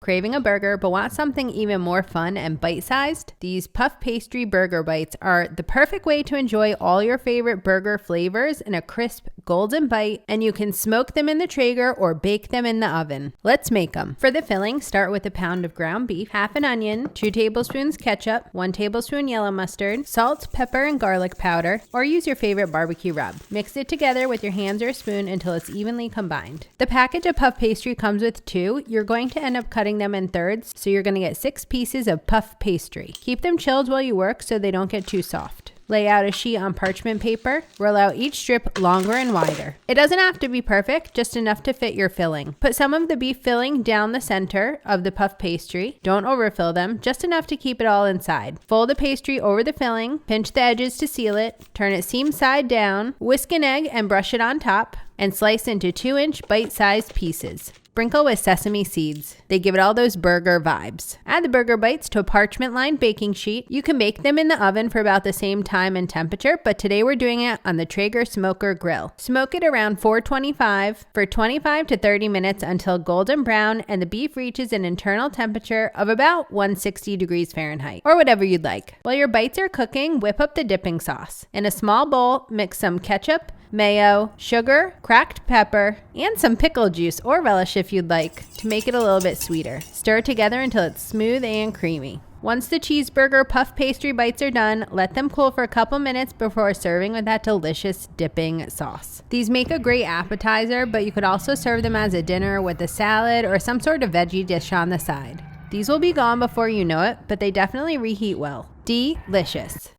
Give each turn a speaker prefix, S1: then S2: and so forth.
S1: Craving a burger but want something even more fun and bite-sized? These puff pastry burger bites are the perfect way to enjoy all your favorite burger flavors in a crisp golden bite, and you can smoke them in the Traeger or bake them in the oven. Let's make them. For the filling, start with a pound of ground beef, half an onion, 2 tablespoons ketchup, 1 tablespoon yellow mustard, salt, pepper, and garlic powder, or use your favorite barbecue rub. Mix it together with your hands or a spoon until it's evenly combined. The package of puff pastry comes with 2. You're going to end up cutting them in thirds, so you're going to get 6 pieces of puff pastry. Keep them chilled while you work so they don't get too soft. Lay out a sheet on parchment paper. Roll out each strip longer and wider. It doesn't have to be perfect, just enough to fit your filling. Put some of the beef filling down the center of the puff pastry. Don't overfill them, just enough to keep it all inside. Fold the pastry over the filling. Pinch the edges to seal it. Turn it seam side down. Whisk an egg and brush it on top. And slice into 2-inch bite-sized pieces. Sprinkle with sesame seeds. They give it all those burger vibes. Add the burger bites to a parchment-lined baking sheet. You can bake them in the oven for about the same time and temperature, but today we're doing it on the Traeger smoker grill. Smoke it around 425 for 25 to 30 minutes until golden brown and the beef reaches an internal temperature of about 160 degrees Fahrenheit, or whatever you'd like. While your bites are cooking, whip up the dipping sauce. In a small bowl, mix some ketchup, mayo, sugar, cracked pepper, and some pickle juice or relish if you'd like to make it a little bit sweeter. Stir together until it's smooth and creamy. Once the cheeseburger puff pastry bites are done, let them cool for a couple minutes before serving with that delicious dipping sauce. These make a great appetizer, but you could also serve them as a dinner with a salad or some sort of veggie dish on the side. These will be gone before you know it, but they definitely reheat well. Delicious.